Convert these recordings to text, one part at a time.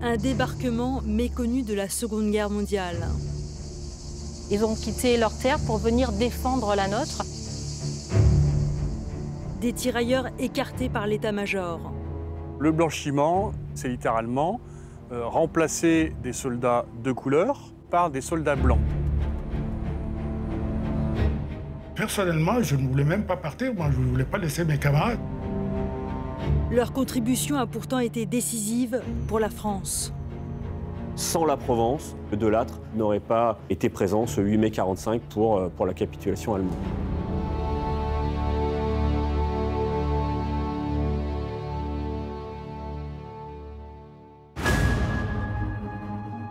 Un débarquement méconnu de la Seconde Guerre mondiale. Ils ont quitté leur terre pour venir défendre la nôtre. Des tirailleurs écartés par l'état-major. Le blanchiment, c'est littéralement remplacer des soldats de couleur par des soldats blancs. Personnellement, je ne voulais même pas partir, moi je ne voulais pas laisser mes camarades. Leur contribution a pourtant été décisive pour la France. Sans la Provence, De Lattre n'aurait pas été présent ce 8 mai 1945 pour la capitulation allemande.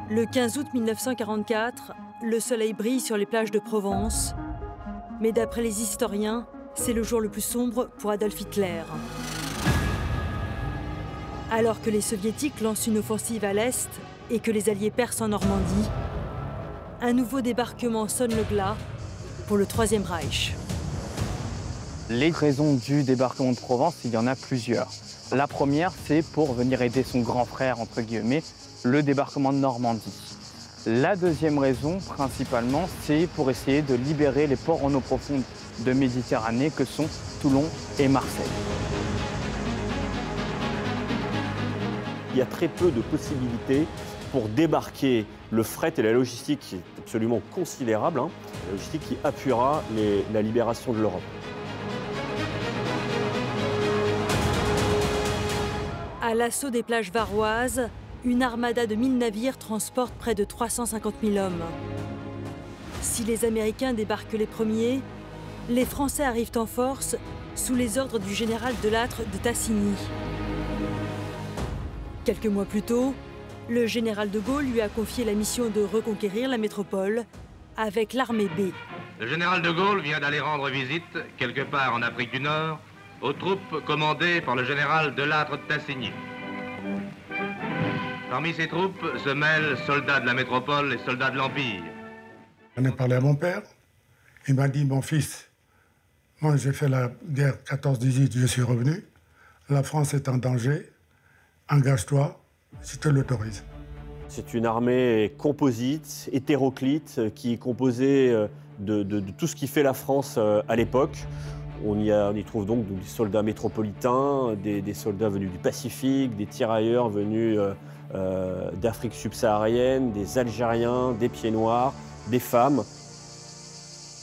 Le 15 août 1944, le soleil brille sur les plages de Provence. Mais d'après les historiens, c'est le jour le plus sombre pour Adolf Hitler. Alors que les Soviétiques lancent une offensive à l'Est et que les Alliés percent en Normandie, un nouveau débarquement sonne le glas pour le Troisième Reich. Les raisons du débarquement de Provence, il y en a plusieurs. La première, c'est pour venir aider son grand frère, entre guillemets, le débarquement de Normandie. La deuxième raison, principalement, c'est pour essayer de libérer les ports en eau profonde de Méditerranée que sont Toulon et Marseille. Il y a très peu de possibilités pour débarquer le fret et la logistique qui est absolument considérable, la logistique qui appuiera la libération de l'Europe. À l'assaut des plages varoises, une armada de 1000 navires transporte près de 350 000 hommes. Si les Américains débarquent les premiers, les Français arrivent en force sous les ordres du général De Lattre de Tassigny. Quelques mois plus tôt, le général de Gaulle lui a confié la mission de reconquérir la métropole avec l'armée B. Le général de Gaulle vient d'aller rendre visite, quelque part en Afrique du Nord, aux troupes commandées par le général De Lattre de Tassigny. Parmi ces troupes se mêlent soldats de la métropole et soldats de l'Empire. J'en ai parlé à mon père. Il m'a dit, mon fils, moi j'ai fait la guerre 14-18, je suis revenu. La France est en danger. Engage-toi, si tu l'autorises. C'est une armée composite, hétéroclite, qui est composée de tout ce qui fait la France à l'époque. On y trouve donc des soldats métropolitains, des soldats venus du Pacifique, des tirailleurs venus d'Afrique subsaharienne, des Algériens, des Pieds Noirs, des femmes.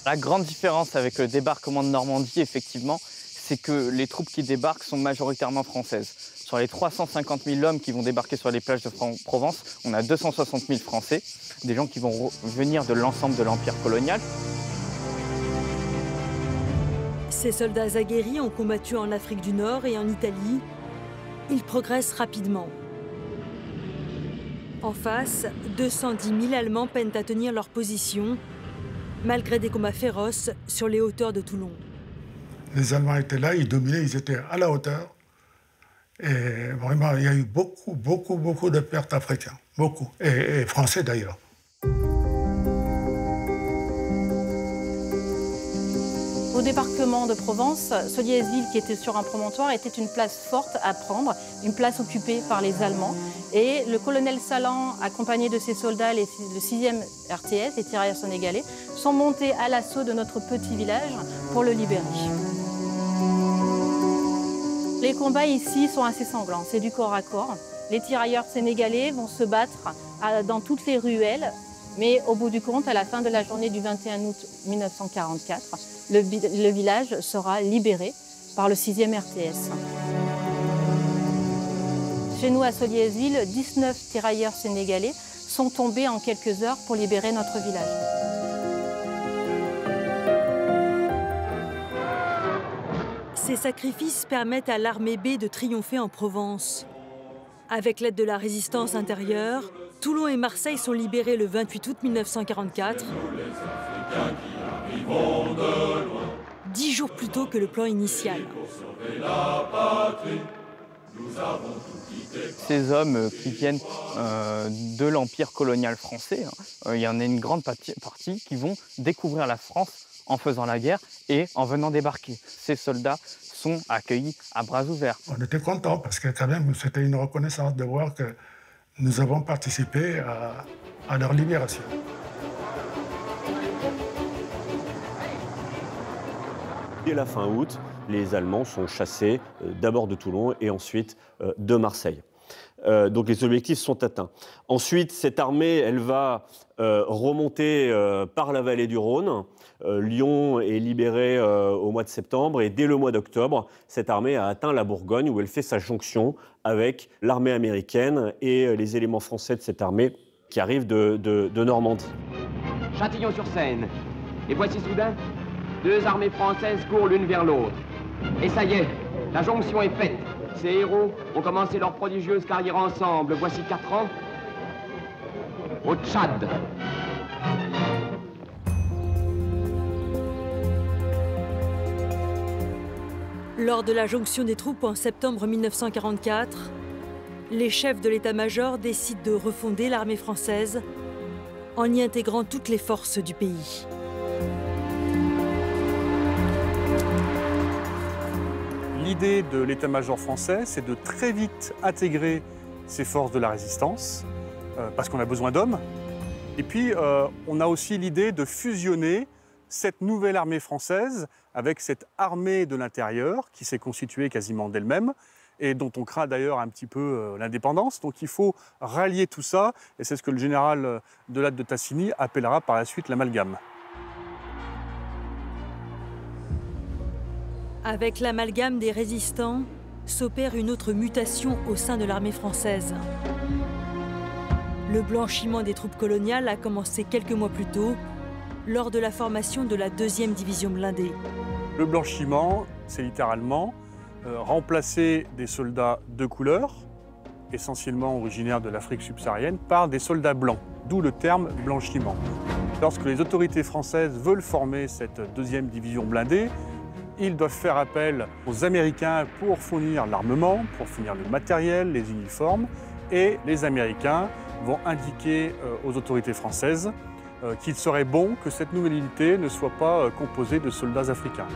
La grande différence avec le débarquement de Normandie, effectivement, c'est que les troupes qui débarquent sont majoritairement françaises. Sur les 350 000 hommes qui vont débarquer sur les plages de Provence, on a 260 000 Français, des gens qui vont venir de l'ensemble de l'Empire colonial. Ces soldats aguerris ont combattu en Afrique du Nord et en Italie. Ils progressent rapidement. En face, 210 000 Allemands peinent à tenir leur position, malgré des combats féroces sur les hauteurs de Toulon. Les Allemands étaient là, ils dominaient, ils étaient à la hauteur. Et vraiment, il y a eu beaucoup de pertes africaines. Beaucoup. Et français d'ailleurs. Au débarquement de Provence, Soliez-Ville, qui était sur un promontoire, était une place forte à prendre, une place occupée par les Allemands. Et le colonel Salan, accompagné de ses soldats, le 6e RTS, les tirailleurs sénégalais, sont montés à l'assaut de notre petit village pour le libérer. Les combats ici sont assez sanglants, c'est du corps à corps. Les tirailleurs sénégalais vont se battre dans toutes les ruelles, mais au bout du compte, à la fin de la journée du 21 août 1944, le village sera libéré par le 6e RTS. Chez nous, à Soliez-Ville, 19 tirailleurs sénégalais sont tombés en quelques heures pour libérer notre village. Ces sacrifices permettent à l'armée B de triompher en Provence. Avec l'aide de la résistance intérieure, Toulon et Marseille sont libérés le 28 août 1944, 10 jours plus tôt que le plan initial. Ces hommes qui viennent de l'Empire colonial français, il y en a une grande partie qui vont découvrir la France en faisant la guerre et en venant débarquer. Ces soldats sont accueillis à bras ouverts. On était contents parce que quand même, c'était une reconnaissance de voir que Nous avons participé à leur libération. Dès la fin août, les Allemands sont chassés d'abord de Toulon et ensuite de Marseille. Donc les objectifs sont atteints. Ensuite, cette armée, elle va remonter par la vallée du Rhône. Lyon est libérée au mois de septembre et dès le mois d'octobre, cette armée a atteint la Bourgogne où elle fait sa jonction avec l'armée américaine et les éléments français de cette armée qui arrivent de Normandie. Châtillon-sur-Seine. Et voici soudain, deux armées françaises courent l'une vers l'autre. Et ça y est, la jonction est faite. Ces héros ont commencé leur prodigieuse carrière ensemble, voici 4 ans, au Tchad. Lors de la jonction des troupes en septembre 1944, les chefs de l'état-major décident de refonder l'armée française en y intégrant toutes les forces du pays. L'idée de l'état-major français, c'est de très vite intégrer ces forces de la résistance, parce qu'on a besoin d'hommes. Et puis, on a aussi l'idée de fusionner cette nouvelle armée française avec cette armée de l'intérieur qui s'est constituée quasiment d'elle-même et dont on craint d'ailleurs un petit peu l'indépendance. Donc il faut rallier tout ça, et c'est ce que le général Delatte de Tassigny appellera par la suite l'amalgame. Avec l'amalgame des résistants, s'opère une autre mutation au sein de l'armée française. Le blanchiment des troupes coloniales a commencé quelques mois plus tôt, lors de la formation de la 2e division blindée. Le blanchiment, c'est littéralement remplacer des soldats de couleur, essentiellement originaires de l'Afrique subsaharienne, par des soldats blancs, d'où le terme blanchiment. Lorsque les autorités françaises veulent former cette 2e division blindée, ils doivent faire appel aux Américains pour fournir l'armement, pour fournir le matériel, les uniformes, et les Américains vont indiquer aux autorités françaises qu'il serait bon que cette nouvelle unité ne soit pas composée de soldats africains.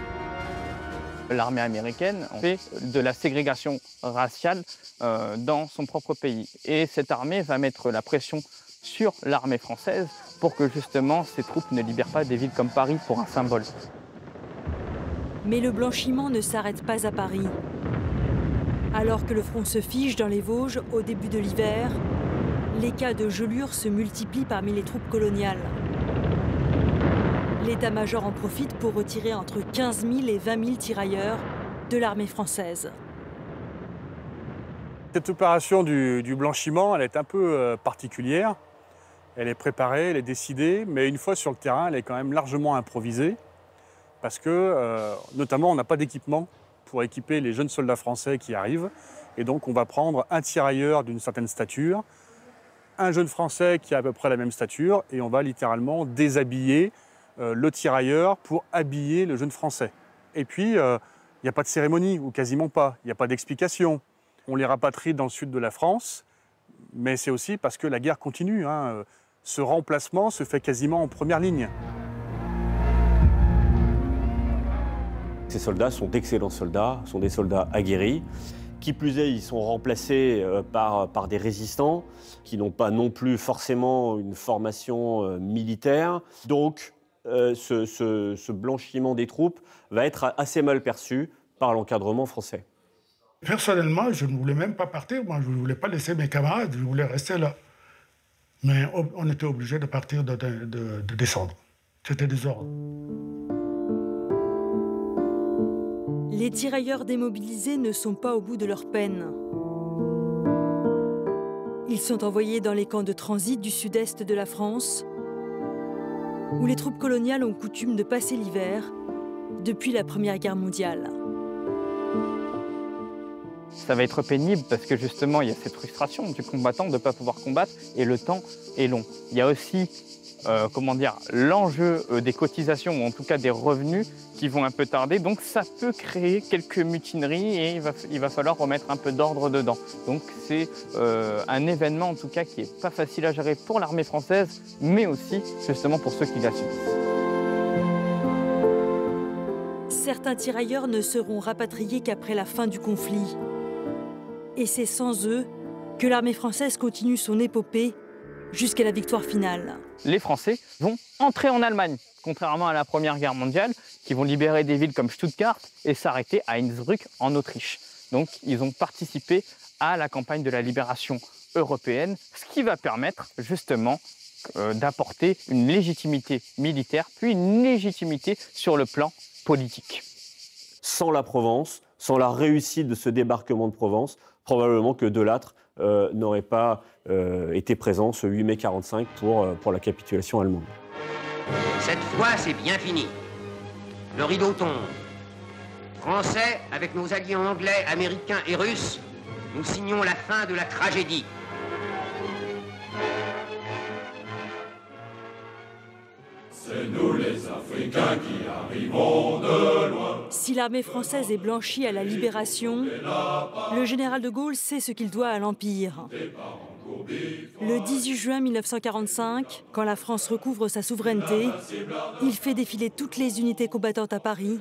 L'armée américaine fait de la ségrégation raciale dans son propre pays. Et cette armée va mettre la pression sur l'armée française pour que justement ces troupes ne libèrent pas des villes comme Paris pour un symbole. Mais le blanchiment ne s'arrête pas à Paris. Alors que le front se fige dans les Vosges au début de l'hiver, les cas de gelure se multiplient parmi les troupes coloniales. L'état-major en profite pour retirer entre 15 000 et 20 000 tirailleurs de l'armée française. Cette opération du blanchiment, elle est un peu particulière. Elle est préparée, elle est décidée, mais une fois sur le terrain, elle est quand même largement improvisée. Parce que, notamment, on n'a pas d'équipement pour équiper les jeunes soldats français qui arrivent. Et donc, on va prendre un tirailleur d'une certaine stature, un jeune Français qui a à peu près la même stature, et on va littéralement déshabiller le tirailleur pour habiller le jeune Français. Et puis, il n'y a pas de cérémonie, ou quasiment pas. Il n'y a pas d'explication. On les rapatrie dans le sud de la France, mais c'est aussi parce que la guerre continue. Ce remplacement se fait quasiment en première ligne. Ces soldats sont d'excellents soldats, sont des soldats aguerris. Qui plus est, ils sont remplacés par des résistants qui n'ont pas non plus forcément une formation militaire. Donc, ce blanchiment des troupes va être assez mal perçu par l'encadrement français. Personnellement, je ne voulais même pas partir. Moi, je ne voulais pas laisser mes camarades, je voulais rester là. Mais on était obligé de partir, de descendre. C'était des ordres. Les tirailleurs démobilisés ne sont pas au bout de leur peine. Ils sont envoyés dans les camps de transit du sud-est de la France, où les troupes coloniales ont coutume de passer l'hiver depuis la Première Guerre mondiale. Ça va être pénible parce que justement, il y a cette frustration du combattant de ne pas pouvoir combattre et le temps est long. Il y a aussi l'enjeu des cotisations, ou en tout cas des revenus qui vont un peu tarder. Donc ça peut créer quelques mutineries et il va falloir remettre un peu d'ordre dedans. Donc c'est un événement en tout cas qui n'est pas facile à gérer pour l'armée française, mais aussi justement pour ceux qui la subissent. Certains tirailleurs ne seront rapatriés qu'après la fin du conflit. Et c'est sans eux que l'armée française continue son épopée jusqu'à la victoire finale. Les Français vont entrer en Allemagne, contrairement à la Première Guerre mondiale, qui vont libérer des villes comme Stuttgart et s'arrêter à Innsbruck en Autriche. Donc ils ont participé à la campagne de la libération européenne, ce qui va permettre justement d'apporter une légitimité militaire, puis une légitimité sur le plan politique. Sans la Provence, sans la réussite de ce débarquement de Provence, probablement que De Lattre n'aurait pas été présent ce 8 mai 1945 pour la capitulation allemande. Cette fois, c'est bien fini. Le rideau tombe. Français, avec nos alliés anglais, américains et russes, nous signons la fin de la tragédie. C'est nous les Africains qui arrivons de loin. Si l'armée française est blanchie à la libération, le général de Gaulle sait ce qu'il doit à l'Empire. Le 18 juin 1945, quand la France recouvre sa souveraineté, il fait défiler toutes les unités combattantes à Paris,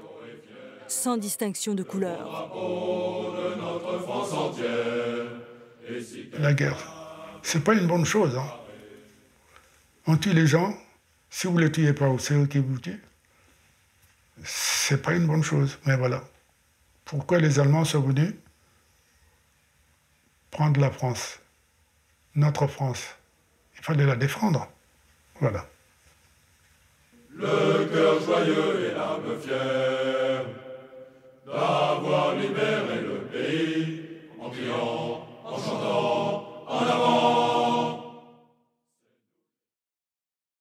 sans distinction de couleur. La guerre, c'est pas une bonne chose. Hein. On tue les gens. Si vous ne les tuez pas, c'est eux qui vous tuent. C'est pas une bonne chose, mais voilà. Pourquoi les Allemands sont venus prendre la France, notre France? Il fallait la défendre. Voilà. Le cœur joyeux et l'âme fière d'avoir libéré le pays en criant, en chantant.